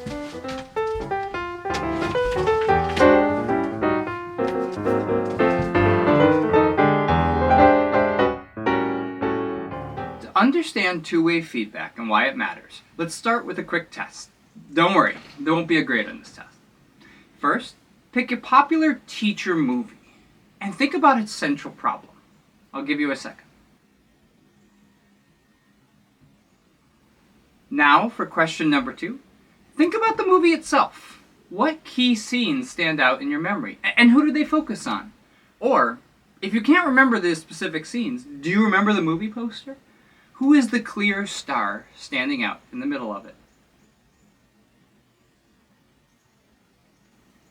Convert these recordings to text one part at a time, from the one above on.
To understand two-way feedback and why it matters, let's start with a quick test. Don't worry, there won't be a grade on this test. First, pick a popular teacher movie and think about its central problem. I'll give you a second. Now, for question number 2, think about the movie itself. What key scenes stand out in your memory, and who do they focus on? Or, if you can't remember the specific scenes, do you remember the movie poster? Who is the clear star standing out in the middle of it?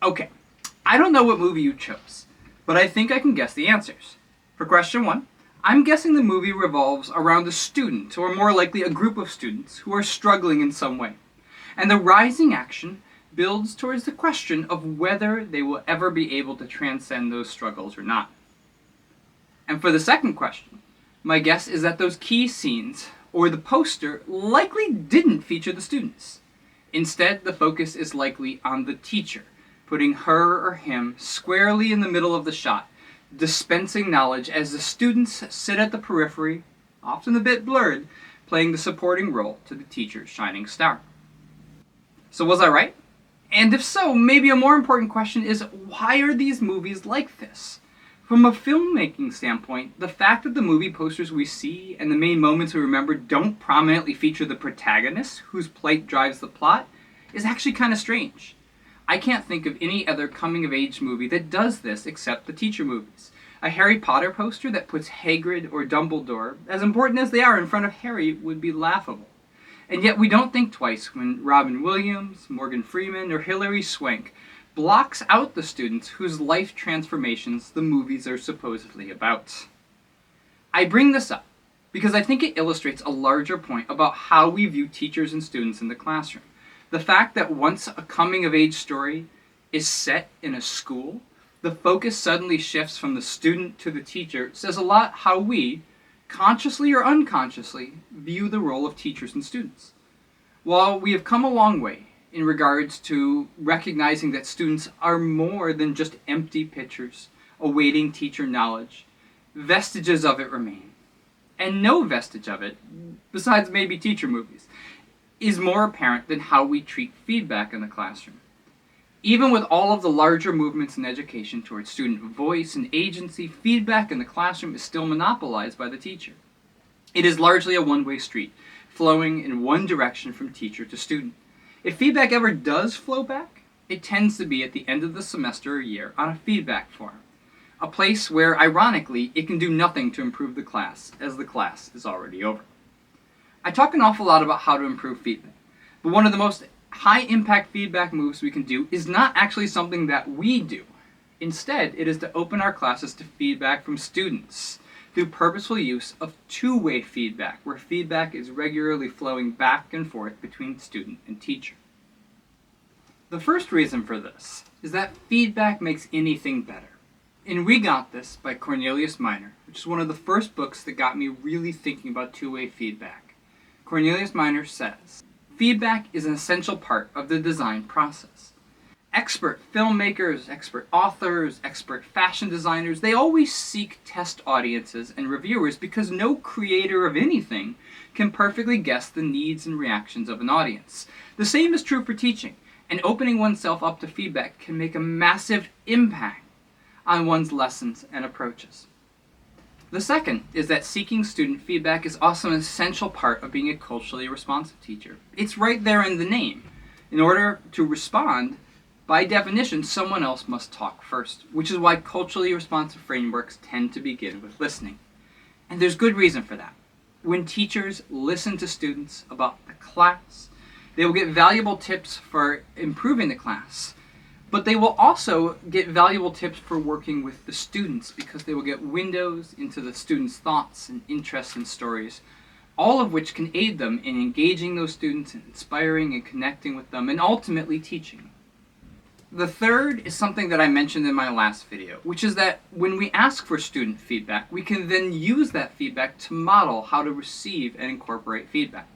Okay, I don't know what movie you chose, but I think I can guess the answers. For question 1, I'm guessing the movie revolves around a student, or more likely a group of students, who are struggling in some way. And the rising action builds towards the question of whether they will ever be able to transcend those struggles or not. And for the second question, my guess is that those key scenes, or the poster, likely didn't feature the students. Instead, the focus is likely on the teacher, putting her or him squarely in the middle of the shot, dispensing knowledge as the students sit at the periphery, often a bit blurred, playing the supporting role to the teacher's shining star. So was I right? And if so, maybe a more important question is, why are these movies like this? From a filmmaking standpoint, the fact that the movie posters we see and the main moments we remember don't prominently feature the protagonist whose plight drives the plot is actually kind of strange. I can't think of any other coming-of-age movie that does this except the teacher movies. A Harry Potter poster that puts Hagrid or Dumbledore, as important as they are, in front of Harry would be laughable. And yet we don't think twice when Robin Williams, Morgan Freeman, or Hilary Swank blocks out the students whose life transformations the movies are supposedly about. I bring this up because I think it illustrates a larger point about how we view teachers and students in the classroom. The fact that once a coming-of-age story is set in a school, the focus suddenly shifts from the student to the teacher says a lot how we, consciously or unconsciously, view the role of teachers and students. While we have come a long way in regards to recognizing that students are more than just empty pictures awaiting teacher knowledge, vestiges of it remain. And no vestige of it, besides maybe teacher movies, is more apparent than how we treat feedback in the classroom. Even with all of the larger movements in education towards student voice and agency, feedback in the classroom is still monopolized by the teacher. It is largely a one-way street, flowing in one direction from teacher to student. If feedback ever does flow back, it tends to be at the end of the semester or year on a feedback form, a place where, ironically, it can do nothing to improve the class, as the class is already over. I talk an awful lot about how to improve feedback, but one of the most high-impact feedback moves we can do is not actually something that we do. Instead, it is to open our classes to feedback from students through purposeful use of two-way feedback, where feedback is regularly flowing back and forth between student and teacher. The first reason for this is that feedback makes anything better. In We Got This by Cornelius Minor, which is one of the first books that got me really thinking about two-way feedback, Cornelius Minor says, feedback is an essential part of the design process. Expert filmmakers, expert authors, expert fashion designers, they always seek test audiences and reviewers because no creator of anything can perfectly guess the needs and reactions of an audience. The same is true for teaching, and opening oneself up to feedback can make a massive impact on one's lessons and approaches. The second is that seeking student feedback is also an essential part of being a culturally responsive teacher. It's right there in the name. In order to respond, by definition, someone else must talk first, which is why culturally responsive frameworks tend to begin with listening. And there's good reason for that. When teachers listen to students about the class, they will get valuable tips for improving the class, but they will also get valuable tips for working with the students because they will get windows into the students' thoughts and interests and stories, all of which can aid them in engaging those students and inspiring and connecting with them and ultimately teaching. The third is something that I mentioned in my last video, which is that when we ask for student feedback, we can then use that feedback to model how to receive and incorporate feedback.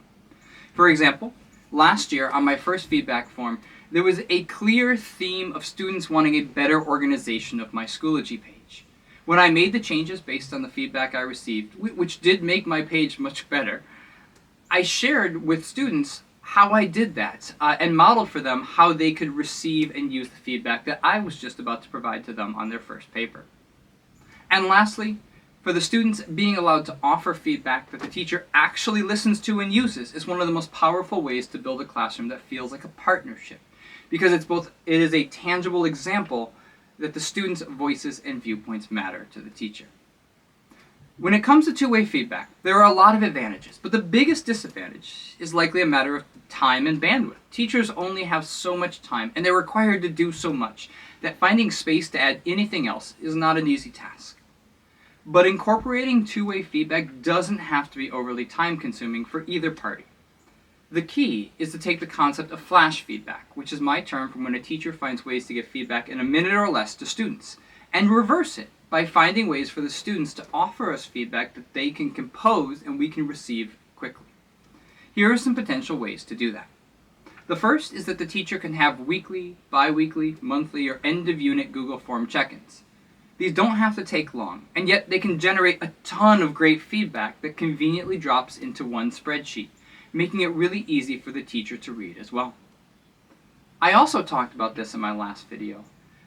For example, Last year, on my first feedback form, there was a clear theme of students wanting a better organization of my Schoology page. When I made the changes based on the feedback I received, which did make my page much better, I shared with students how I did that and modeled for them how they could receive and use the feedback that I was just about to provide to them on their first paper. And lastly, for the students, being allowed to offer feedback that the teacher actually listens to and uses is one of the most powerful ways to build a classroom that feels like a partnership, because it is a tangible example that the students' voices and viewpoints matter to the teacher. When it comes to two-way feedback, there are a lot of advantages, but the biggest disadvantage is likely a matter of time and bandwidth. Teachers only have so much time, and they're required to do so much, that finding space to add anything else is not an easy task. But incorporating two-way feedback doesn't have to be overly time-consuming for either party. The key is to take the concept of flash feedback, which is my term for when a teacher finds ways to give feedback in a minute or less to students, and reverse it by finding ways for the students to offer us feedback that they can compose and we can receive quickly. Here are some potential ways to do that. The first is that the teacher can have weekly, bi-weekly, monthly, or end-of-unit Google Form check-ins. These don't have to take long, and yet they can generate a ton of great feedback that conveniently drops into one spreadsheet, making it really easy for the teacher to read as well. I also talked about this in my last video,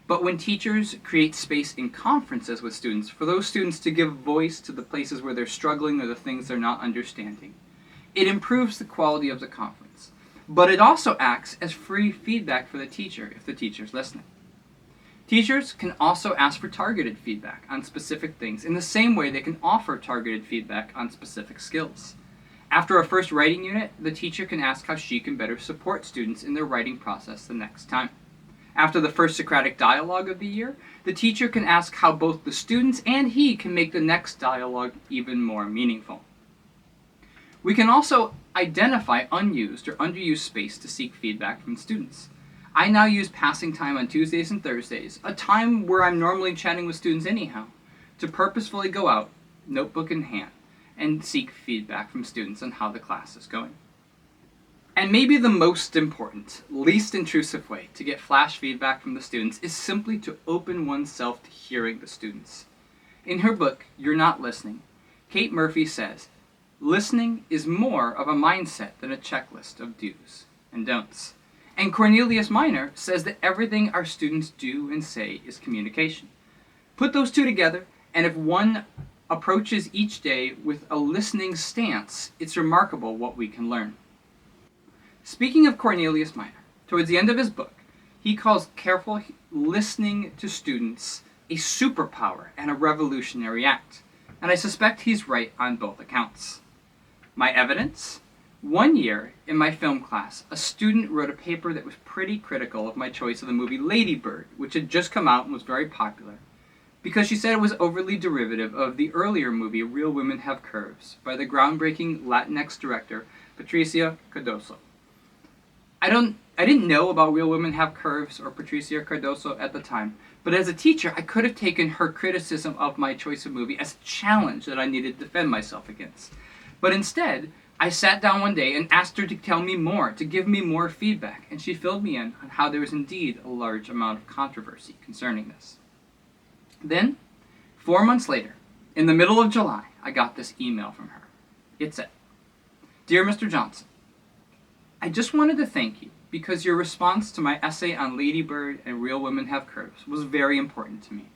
but when teachers create space in conferences with students for those students to give voice to the places where they're struggling or the things they're not understanding, it improves the quality of the conference, but it also acts as free feedback for the teacher if the teacher's listening. Teachers can also ask for targeted feedback on specific things in the same way they can offer targeted feedback on specific skills. After a first writing unit, the teacher can ask how she can better support students in their writing process the next time. After the first Socratic dialogue of the year, the teacher can ask how both the students and he can make the next dialogue even more meaningful. We can also identify unused or underused space to seek feedback from students. I now use passing time on Tuesdays and Thursdays, a time where I'm normally chatting with students anyhow, to purposefully go out, notebook in hand, and seek feedback from students on how the class is going. And maybe the most important, least intrusive way to get flash feedback from the students is simply to open oneself to hearing the students. In her book, You're Not Listening, Kate Murphy says, "Listening is more of a mindset than a checklist of do's and don'ts." And Cornelius Minor says that everything our students do and say is communication. Put those two together, and if one approaches each day with a listening stance, it's remarkable what we can learn. Speaking of Cornelius Minor, towards the end of his book, he calls careful listening to students a superpower and a revolutionary act. And I suspect he's right on both accounts. My evidence? One year, in my film class, a student wrote a paper that was pretty critical of my choice of the movie Lady Bird, which had just come out and was very popular, because she said it was overly derivative of the earlier movie Real Women Have Curves by the groundbreaking Latinx director Patricia Cardoso. I didn't know about Real Women Have Curves or Patricia Cardoso at the time, but as a teacher, I could have taken her criticism of my choice of movie as a challenge that I needed to defend myself against. But instead, I sat down one day and asked her to tell me more, to give me more feedback, and she filled me in on how there was indeed a large amount of controversy concerning this. Then, 4 months later, in the middle of July, I got this email from her. It said, "Dear Mr. Johnson, I just wanted to thank you because your response to my essay on Lady Bird and Real Women Have Curves was very important to me.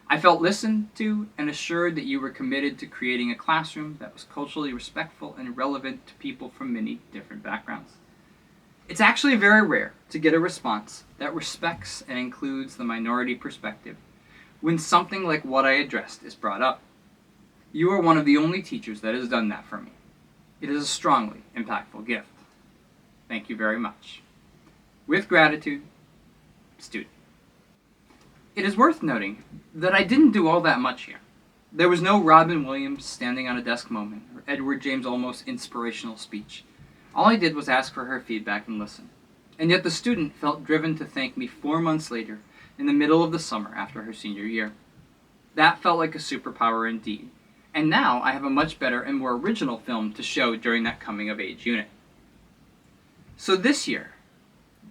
I felt listened to and assured that you were committed to creating a classroom that was culturally respectful and relevant to people from many different backgrounds. It's actually very rare to get a response that respects and includes the minority perspective when something like what I addressed is brought up. You are one of the only teachers that has done that for me. It is a strongly impactful gift. Thank you very much. With gratitude, student." It is worth noting that I didn't do all that much here. There was no Robin Williams standing on a desk moment or Edward James Olmos inspirational speech. All I did was ask for her feedback and listen. And yet the student felt driven to thank me 4 months later in the middle of the summer after her senior year. That felt like a superpower indeed. And now I have a much better and more original film to show during that coming of age unit. So this year,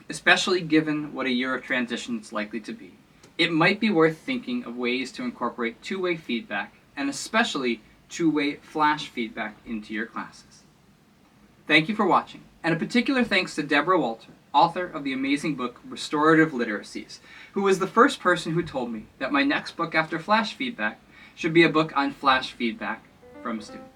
especially given what a year of transition is likely to be, it might be worth thinking of ways to incorporate two-way feedback, and especially two-way flash feedback, into your classes. Thank you for watching, and a particular thanks to Deborah Walter, author of the amazing book Restorative Literacies, who was the first person who told me that my next book after flash feedback should be a book on flash feedback from students.